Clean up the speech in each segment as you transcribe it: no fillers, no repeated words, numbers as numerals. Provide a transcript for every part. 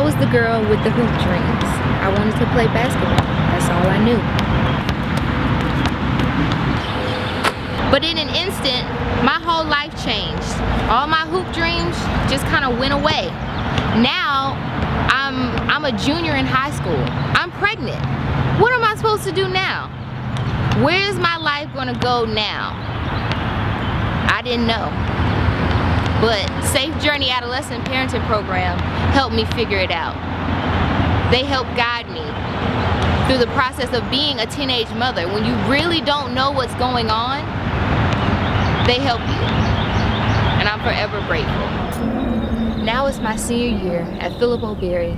was the girl with the hoop dreams. I wanted to play basketball. That's all I knew. But in an instant, my whole life changed. All my hoop dreams just kind of went away. Now, I'm a junior in high school. I'm pregnant. What am I supposed to do now? Where is my life gonna go now? I didn't know. But Safe Journey Adolescent Parenting Program helped me figure it out. They helped guide me through the process of being a teenage mother. When you really don't know what's going on, they help you. And I'm forever grateful. Now it's my senior year at Philip O'Berry.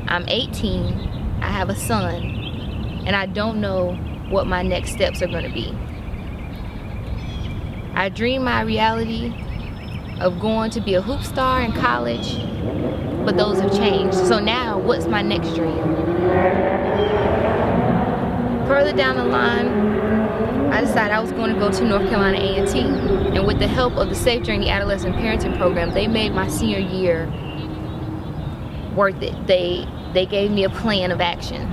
I'm 18, I have a son, and I don't know what my next steps are gonna be. I dreamed my reality of going to be a hoop star in college, but those have changed. So now, what's my next dream? Further down the line, I decided I was going to go to North Carolina A&T, and with the help of the Safe Journey Adolescent Parenting Program, they made my senior year worth it. They gave me a plan of action.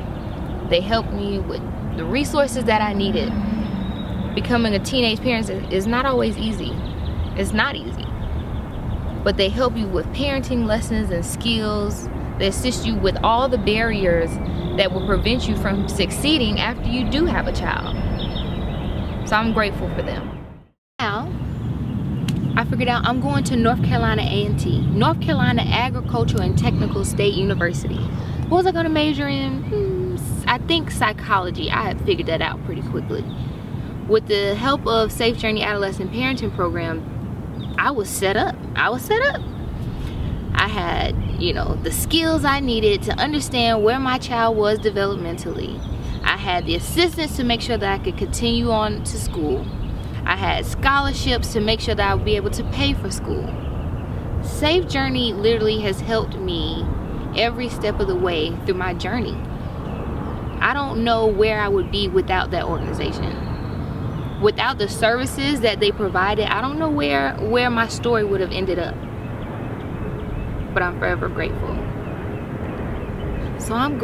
They helped me with the resources that I needed. Becoming a teenage parent is not always easy. It's not easy. But they help you with parenting lessons and skills. They assist you with all the barriers that will prevent you from succeeding after you do have a child. So I'm grateful for them. Now, I figured out I'm going to North Carolina A&T, North Carolina Agricultural and Technical State University. What was I gonna major in? I think psychology. I had figured that out pretty quickly. With the help of Safe Journey Adolescent Parenting Program, I was set up. I had, you know, the skills I needed to understand where my child was developmentally. I had the assistance to make sure that I could continue on to school. I had scholarships to make sure that I would be able to pay for school. Safe Journey literally has helped me every step of the way through my journey. I don't know where I would be without that organization. Without the services that they provided, I don't know where my story would have ended up. But I'm forever grateful. So I'm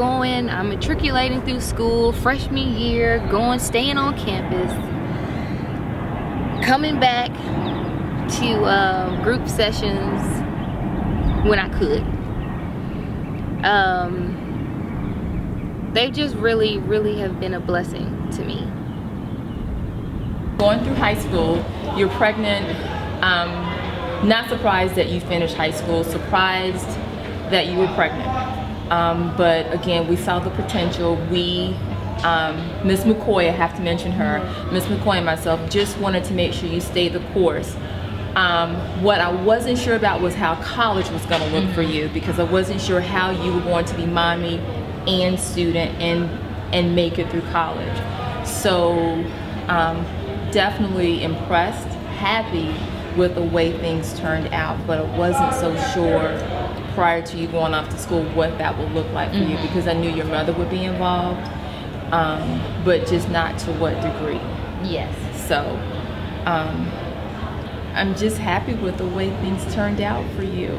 matriculating through school, freshman year, staying on campus, coming back to group sessions when I could. They just really have been a blessing to me. Going through high school, you're pregnant, not surprised that you finished high school, surprised that you were pregnant. But again, we saw the potential. We, Ms. McCoy, I have to mention her, Ms. McCoy and myself just wanted to make sure you stayed the course. What I wasn't sure about was how college was going to look for you, because I wasn't sure how you were going to be mommy and student and make it through college. So definitely impressed, happy with the way things turned out, but I wasn't so sure prior to you going off to school what that would look like for you, because I knew your mother would be involved, but just not to what degree. Yes. So I'm just happy with the way things turned out for you.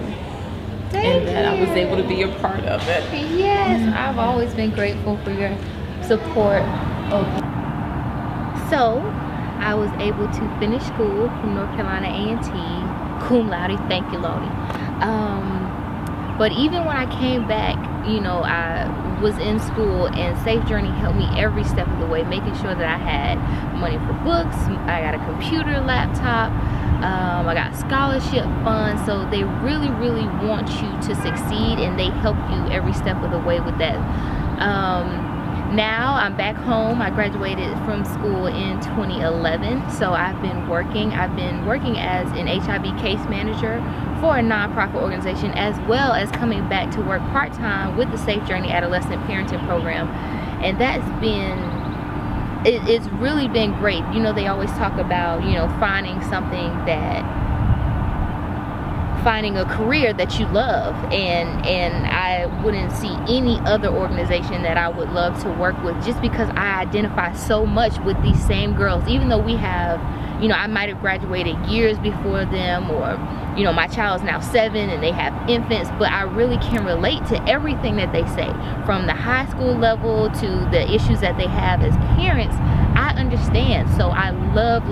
Thank that you. I was able to be a part of it. Yes, I've always been grateful for your support. So I was able to finish school from North Carolina A&T, cum laude, thank you Lordy. But even when I came back, you know, I was in school, and Safe Journey helped me every step of the way, making sure that I had money for books, I got a computer, laptop, I got scholarship funds. So they really want you to succeed, and they help you every step of the way with that. Now I'm back home. I graduated from school in 2011, so I've been working as an HIV case manager for a nonprofit organization, as well as coming back to work part-time with the Safe Journey Adolescent Parenting Program. And that's been, it's really been great. You know, they always talk about, you know, finding a career that you love, and I wouldn't see any other organization that I would love to work with, just because I identify so much with these same girls. Even though we have, you know, I might have graduated years before them, or you know, my child's now 7 and they have infants, but I really can relate to everything that they say, from the high school level to the issues that they have as parents. I understand, so I love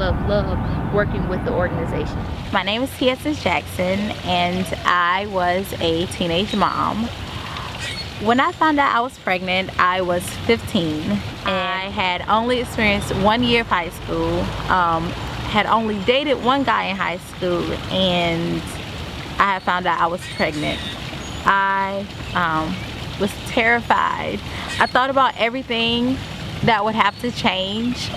working with the organization. My name is R.I.S.E Jackson, and I was a teenage mom. When I found out I was pregnant, I was 15, and I had only experienced 1 year of high school, had only dated one guy in high school, and I had found out I was pregnant. I was terrified. I thought about everything that would have to change.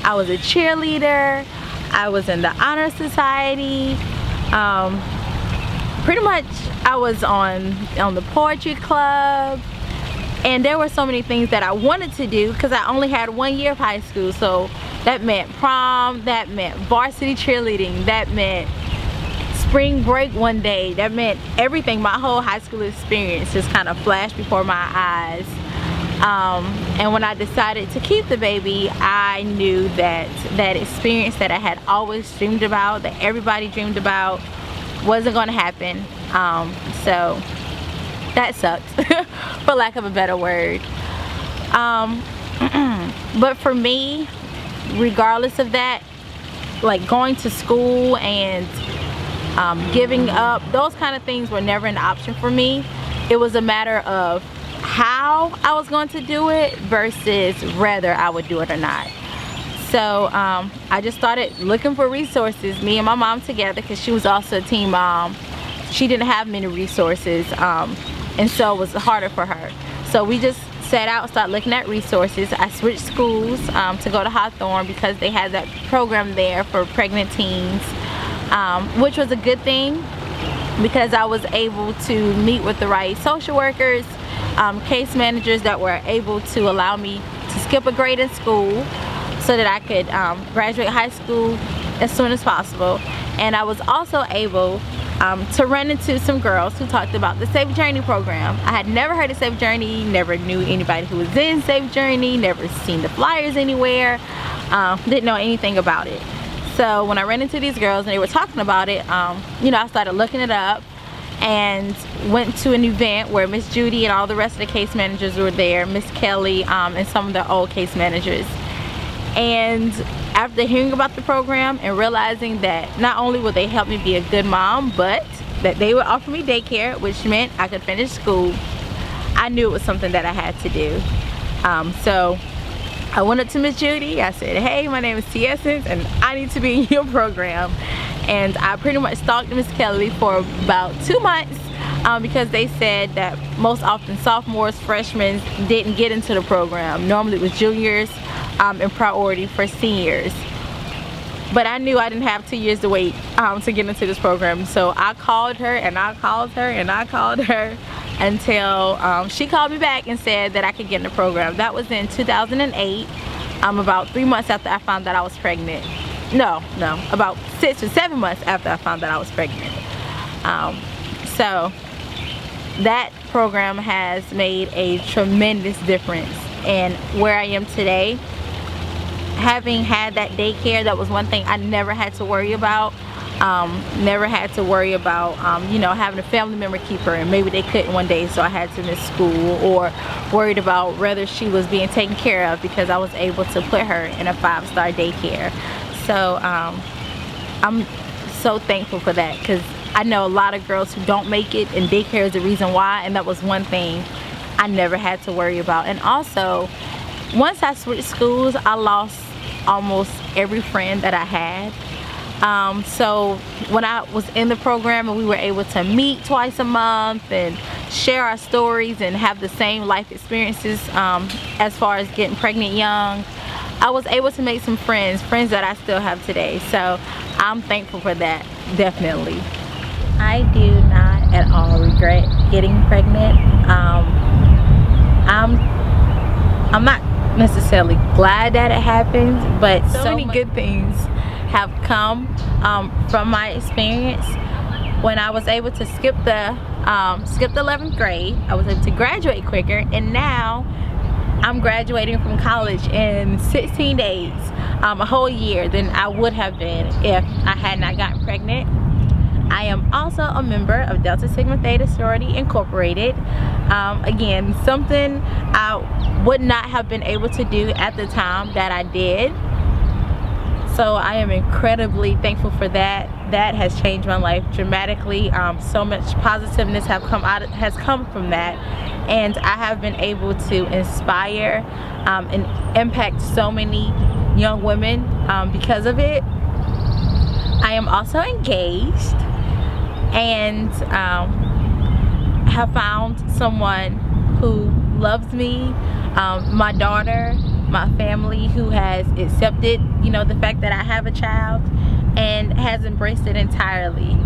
I was a cheerleader, I was in the honor society, pretty much I was on the poetry club, and there were so many things that I wanted to do because I only had 1 year of high school. So that meant prom, that meant varsity cheerleading, that meant spring break one day, that meant everything. My whole high school experience just kind of flashed before my eyes. And when I decided to keep the baby, I knew that that experience that I had always dreamed about, that everybody dreamed about, wasn't going to happen. So that sucked, for lack of a better word. But for me, regardless of that, like going to school and giving up, those kind of things were never an option for me. It was a matter of how I was going to do it versus whether I would do it or not. So I just started looking for resources, me and my mom together, because she was also a teen mom. She didn't have many resources, and so it was harder for her. So we just set out, started looking at resources. I switched schools to go to Hawthorne because they had that program there for pregnant teens, which was a good thing because I was able to meet with the right social workers, case managers that were able to allow me to skip a grade in school so that I could graduate high school as soon as possible. And I was also able to run into some girls who talked about the Safe Journey program. I had never heard of Safe Journey, never knew anybody who was in Safe Journey, never seen the flyers anywhere, didn't know anything about it. So when I ran into these girls and they were talking about it, you know, I started looking it up and went to an event where Miss Judy and all the rest of the case managers were there, Miss Kelly, and some of the old case managers. And after hearing about the program and realizing that not only would they help me be a good mom, but that they would offer me daycare, which meant I could finish school, I knew it was something that I had to do. So I went up to Miss Judy. I said, hey, my name is R.I.S.E and I need to be in your program. And I pretty much stalked Miss Kelly for about 2 months because they said that most often sophomores, freshmen didn't get into the program. Normally it was juniors and priority for seniors. But I knew I didn't have 2 years to wait to get into this program. So I called her and I called her and I called her until she called me back and said that I could get in the program. That was in 2008, about 3 months after I found that I was pregnant. No, about 6 or 7 months after I found that I was pregnant. So that program has made a tremendous difference in where I am today. Having had that daycare, that was one thing I never had to worry about. Never had to worry about you know, having a family member keep her and maybe they couldn't one day so I had to miss school, or worried about whether she was being taken care of because I was able to put her in a 5-star daycare. So I'm so thankful for that, because I know a lot of girls who don't make it and daycare is the reason why, and that was one thing I never had to worry about. And also, once I switched schools, I lost almost every friend that I had. So when I was in the program and we were able to meet twice a month and share our stories and have the same life experiences as far as getting pregnant young, I was able to make some friends that I still have today. So I'm thankful for that, definitely. I do not at all regret getting pregnant. I'm not necessarily glad that it happened, but so many good things have come from my experience. When I was able to skip the 11th grade, I was able to graduate quicker, and now I'm graduating from college in 16 days. a whole year than I would have been if I had not gotten pregnant. I am also a member of Delta Sigma Theta Sorority Incorporated. Again, something I would not have been able to do at the time that I did. So I am incredibly thankful for that. That has changed my life dramatically. So much positiveness has come from that, and I have been able to inspire and impact so many young women because of it. I am also engaged and have found someone who loves me, my daughter, my family, who has accepted, you know, the fact that I have a child and has embraced it entirely.